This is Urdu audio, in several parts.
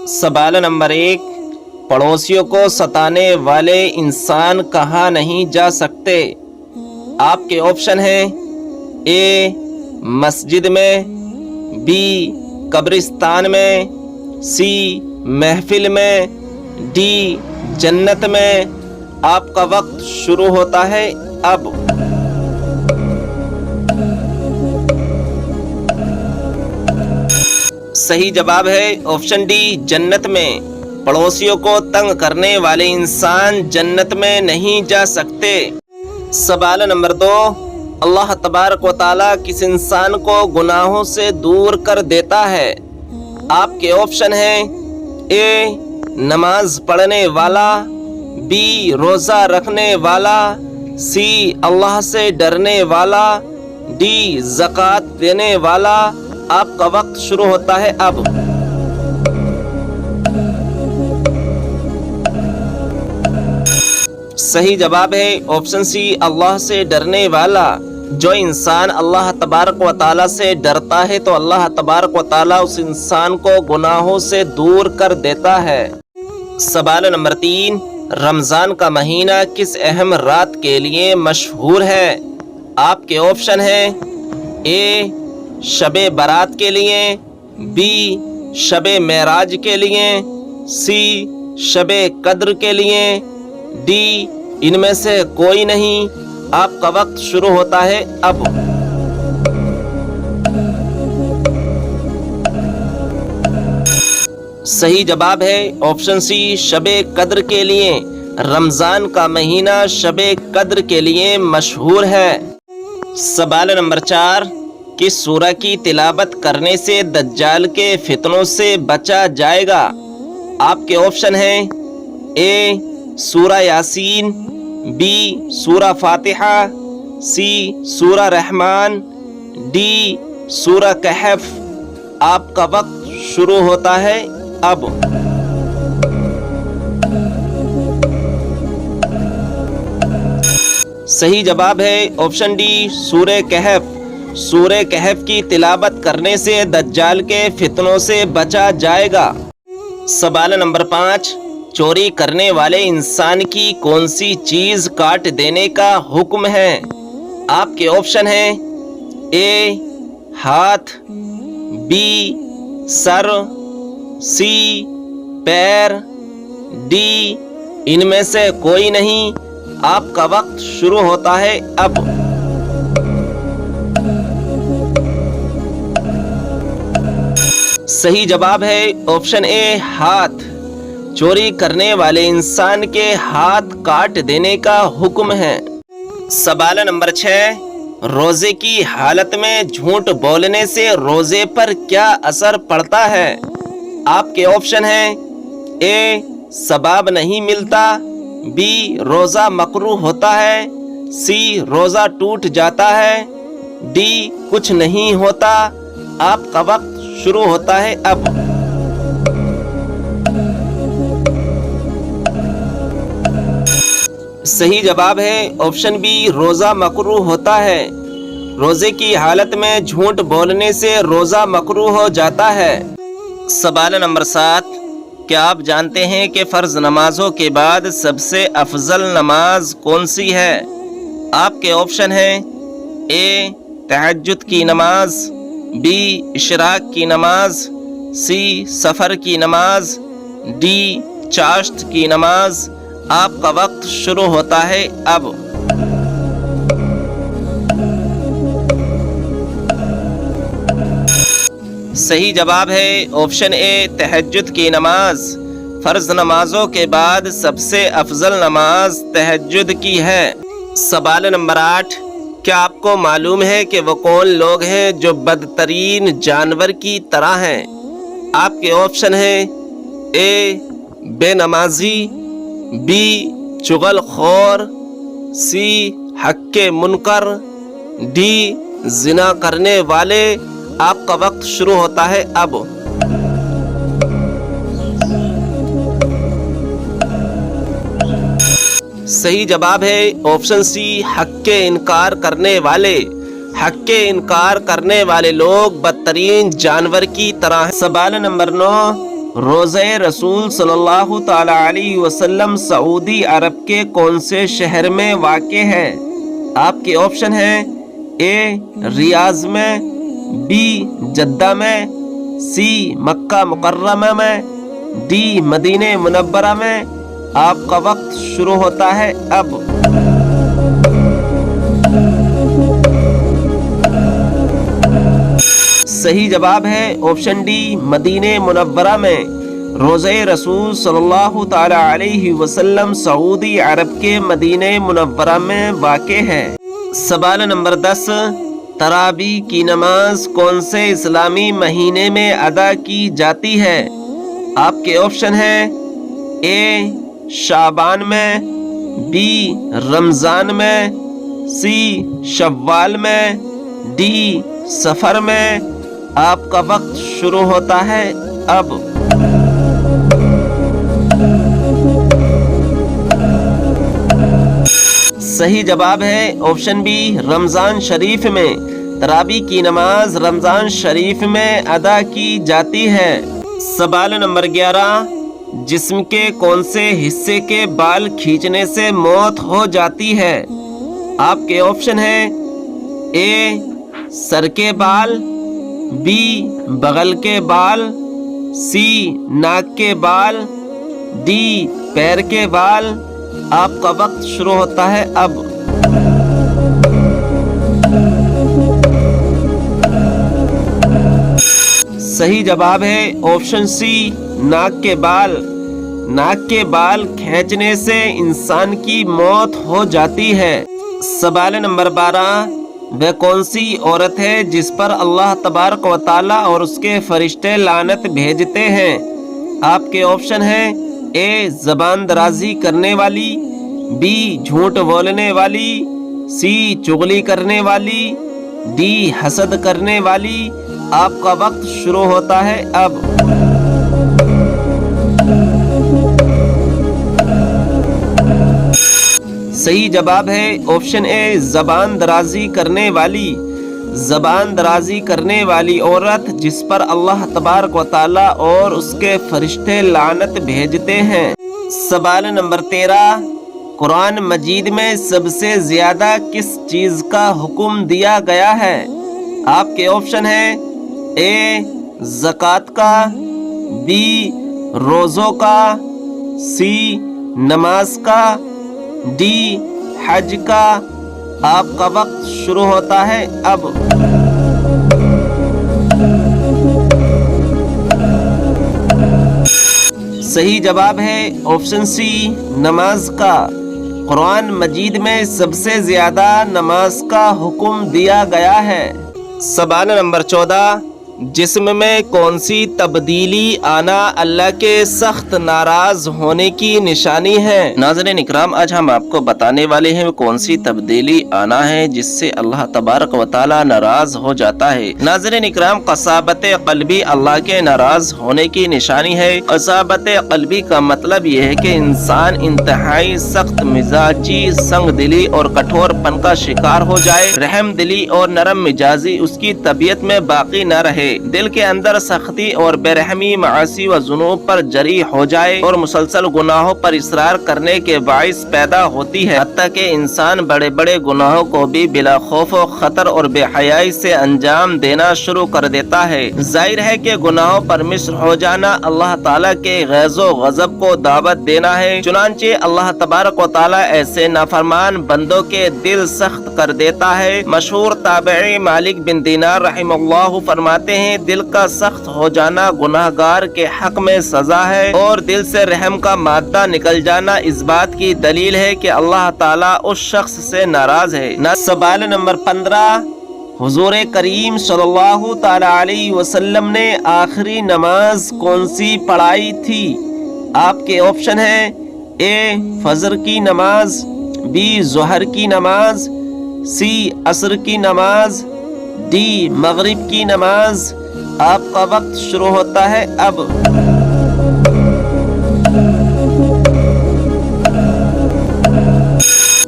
سوال نمبر 1، پڑوسیوں کو ستانے والے انسان کہاں نہیں جا سکتے؟ آپ کے آپشن ہیں اے مسجد میں، بی قبرستان میں، سی محفل میں، ڈی جنت میں۔ آپ کا وقت شروع ہوتا ہے اب۔ صحیح جواب ہے آپشن ڈی جنت میں۔ پڑوسیوں کو تنگ کرنے والے انسان جنت میں نہیں جا سکتے۔ سوال نمبر 2، اللہ تبارک و تعالیٰ کس انسان کو گناہوں سے دور کر دیتا ہے؟ آپ کے آپشن ہیں اے نماز پڑھنے والا، بی روزہ رکھنے والا، سی اللہ سے ڈرنے والا، ڈی زکوٰۃ دینے والا۔ آپ کا وقت شروع ہوتا ہے اب۔ صحیح جواب ہے آپشن سی اللہ سے ڈرنے والا۔ جو انسان اللہ تبارک و تعالیٰ سے ڈرتا ہے تو اللہ تبارک و تعالیٰ اس انسان کو گناہوں سے دور کر دیتا ہے۔ سوال نمبر 3، رمضان کا مہینہ کس اہم رات کے لیے مشہور ہے؟ آپ کے آپشن ہیں اے شب برات کے لیے، بی شب معراج کے لیے، سی شب قدر کے لیے، ڈی ان میں سے کوئی نہیں۔ آپ کا وقت شروع ہوتا ہے اب۔ صحیح جواب ہے آپشن سی شب قدر کے لیے۔ رمضان کا مہینہ شب قدر کے لیے مشہور ہے۔ سوال نمبر 4، کس سورہ کی تلاوت کرنے سے دجال کے فتنوں سے بچا جائے گا؟ آپ کے آپشن ہیں اے سورہ یاسین، بی سورہ فاتحہ، سی سورہ رحمان، ڈی سورہ کہف۔ آپ کا وقت شروع ہوتا ہے اب۔ صحیح جواب ہے آپشن ڈی سورہ کہف۔ سورہ کہف کی تلاوت کرنے سے دجال کے فتنوں سے بچا جائے گا۔ سوال نمبر 5، چوری کرنے والے انسان کی کون سی چیز کاٹ دینے کا حکم ہے؟ آپ کے آپشن ہیں اے ہاتھ، be sir, C Pir, D ان میں سے کوئی نہیں۔ آپ کا وقت شروع ہوتا ہے اب۔ صحیح جواب ہے آپشن اے ہاتھ۔ چوری کرنے والے انسان کے ہاتھ کاٹ دینے کا حکم ہے۔ سوال نمبر 6، روزے کی حالت میں جھوٹ بولنے سے روزے پر کیا اثر پڑتا ہے؟ آپ کے آپشن ہیں اے ثواب نہیں ملتا، بی روزہ مکروہ ہوتا ہے، سی روزہ ٹوٹ جاتا ہے، ڈی کچھ نہیں ہوتا۔ آپ کا وقت شروع ہوتا ہے اب۔ صحیح جواب ہے آپشن بی روزہ مکروہ ہوتا ہے۔ روزے کی حالت میں جھوٹ بولنے سے روزہ مکروہ ہو جاتا ہے۔ سوال نمبر 7، کیا آپ جانتے ہیں کہ فرض نمازوں کے بعد سب سے افضل نماز کون سی ہے؟ آپ کے آپشن ہیں اے تہجد کی نماز، بی اشراق کی نماز، سی سفر کی نماز، ڈی چاشت کی نماز۔ آپ کا وقت شروع ہوتا ہے اب۔ صحیح جواب ہے آپشن اے تہجد کی نماز۔ فرض نمازوں کے بعد سب سے افضل نماز تہجد کی ہے۔ سوال نمبر 8، کیا آپ کو معلوم ہے کہ وہ کون لوگ ہیں جو بدترین جانور کی طرح ہیں؟ آپ کے آپشن ہیں اے بے نمازی، بی چغل خور، سی حق منکر، ڈی زنا کرنے والے۔ آپ کا وقت شروع ہوتا ہے اب۔ صحیح جواب ہے آپشن سی حق انکار کرنے والے۔ حق کے انکار کرنے والے لوگ بدترین جانور کی طرح ہیں۔ سوال نمبر 9، روزہ رسول صلی اللہ تعالی علیہ وسلم سعودی عرب کے کون سے شہر میں واقع ہے؟ آپ کے آپشن ہیں اے ریاض میں، بی جدہ میں، سی مکہ مکرمہ میں، ڈی مدینہ منورہ میں۔ آپ کا وقت شروع ہوتا ہے اب۔ صحیح جواب ہے آپشن ڈی مدینہ منورہ میں۔ روزہ رسول صلی اللہ تعالی علیہ وسلم سعودی عرب کے مدینہ منورہ میں واقع ہے۔ سوال نمبر 10، تراویح کی نماز کون سے اسلامی مہینے میں ادا کی جاتی ہے؟ آپ کے آپشن ہیں اے شعبان میں، بی رمضان میں، سی شوال میں، ڈی سفر میں۔ آپ کا وقت شروع ہوتا ہے اب۔ صحیح جواب ہے آپشن بی رمضان شریف میں۔ تراویح کی نماز رمضان شریف میں ادا کی جاتی ہے۔ سوال نمبر 11، جسم کے کون سے حصے کے بال کھینچنے سے موت ہو جاتی ہے؟ آپ کے آپشن ہیں اے سر کے بال، بی بغل کے بال، سی ناک کے بال، ڈی پیر کے بال۔ آپ کا وقت شروع ہوتا ہے اب۔ صحیح جواب ہے آپشن سی ناک کے بال۔ ناک کے بال کھینچنے سے انسان کی موت ہو جاتی ہے۔ سوال نمبر 12، وہ کون سی عورت ہے جس پر اللہ تبارک و تعالیٰ اور اس کے فرشتے لعنت بھیجتے ہیں؟ آپ کے آپشن ہیں اے زبان درازی کرنے والی، بی جھوٹ بولنے والی، سی چغلی کرنے والی، ڈی حسد کرنے والی۔ آپ کا وقت شروع ہوتا ہے اب۔ صحیح جواب ہے آپشن اے زبان درازی کرنے والی۔ زبان درازی کرنے والی عورت جس پر اللہ تبارک و تعالیٰ اور اس کے فرشتے لعنت بھیجتے ہیں۔ سوال نمبر 13، قرآن مجید میں سب سے زیادہ کس چیز کا حکم دیا گیا ہے؟ آپ کے آپشن ہیں اے زکوٰۃ کا، بی روزوں کا، سی نماز کا، ڈی حج کا۔ آپ کا وقت شروع ہوتا ہے اب۔ صحیح جواب ہے آپشن سی نماز کا۔ قرآن مجید میں سب سے زیادہ نماز کا حکم دیا گیا ہے۔ سوال نمبر 14، جسم میں کون سی تبدیلی آنا اللہ کے سخت ناراض ہونے کی نشانی ہے؟ ناظرین اکرام، آج ہم آپ کو بتانے والے ہیں کون سی تبدیلی آنا ہے جس سے اللہ تبارک و تعالی ناراض ہو جاتا ہے۔ ناظرین اکرام، قساوت قلبی اللہ کے ناراض ہونے کی نشانی ہے۔ قساوت قلبی کا مطلب یہ ہے کہ انسان انتہائی سخت مزاجی، سنگ دلی اور کٹھور پن کا شکار ہو جائے۔ رحم دلی اور نرم مزاجی اس کی طبیعت میں باقی نہ رہے۔ دل کے اندر سختی اور بے رحمی معاصی و ذنوب پر جری ہو جائے اور مسلسل گناہوں پر اصرار کرنے کے باعث پیدا ہوتی ہے، حتیٰ کہ انسان بڑے بڑے گناہوں کو بھی بلا خوف و خطر اور بے حیائی سے انجام دینا شروع کر دیتا ہے۔ ظاہر ہے کہ گناہوں پر مصر ہو جانا اللہ تعالیٰ کے غیظ و غضب کو دعوت دینا ہے، چنانچہ اللہ تبارک و تعالیٰ ایسے نافرمان بندوں کے دل سخت کر دیتا ہے۔ مشہور تابعی مالک بن دینار رحمہ اللہ فرماتے ہیں، دل کا سخت ہو جانا گناہگار کے حق میں سزا ہے، اور دل سے رحم کا مادہ نکل جانا اس بات کی دلیل ہے کہ اللہ تعالیٰ اس شخص سے ناراض ہے۔ سوال نمبر 15، حضور کریم صلی اللہ تعالی علیہ وسلم نے آخری نماز کون سی پڑھائی تھی؟ آپ کے آپشن ہیں اے فجر کی نماز، بی ظہر کی نماز، سی عصر کی نماز، ڈی مغرب کی نماز۔ آپ کا وقت شروع ہوتا ہے اب۔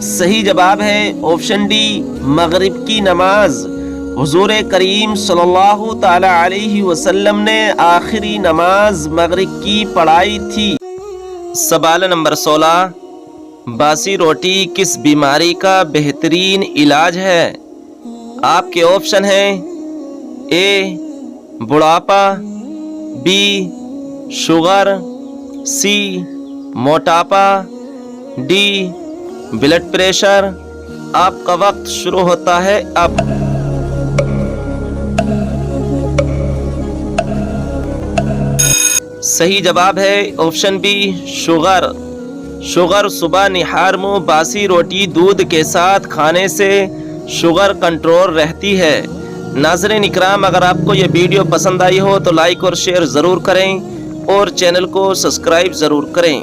صحیح جواب ہے آپشن ڈی مغرب کی نماز۔ حضور کریم صلی اللہ تعالی علیہ وسلم نے آخری نماز مغرب کی پڑھائی تھی۔ سوال نمبر 16، باسی روٹی کس بیماری کا بہترین علاج ہے؟ آپ کے آپشن ہیں اے بڑھاپا، بی شوگر، سی موٹاپا، ڈی بلڈ پریشر۔ آپ کا وقت شروع ہوتا ہے اب۔ صحیح جواب ہے آپشن بی شوگر۔ شوگر صبح نہار منہ باسی روٹی دودھ کے ساتھ کھانے سے شوگر کنٹرول رہتی ہے۔ ناظرین اکرام، اگر آپ کو یہ ویڈیو پسند آئی ہو تو لائک اور شیئر ضرور کریں اور چینل کو سبسکرائب ضرور کریں۔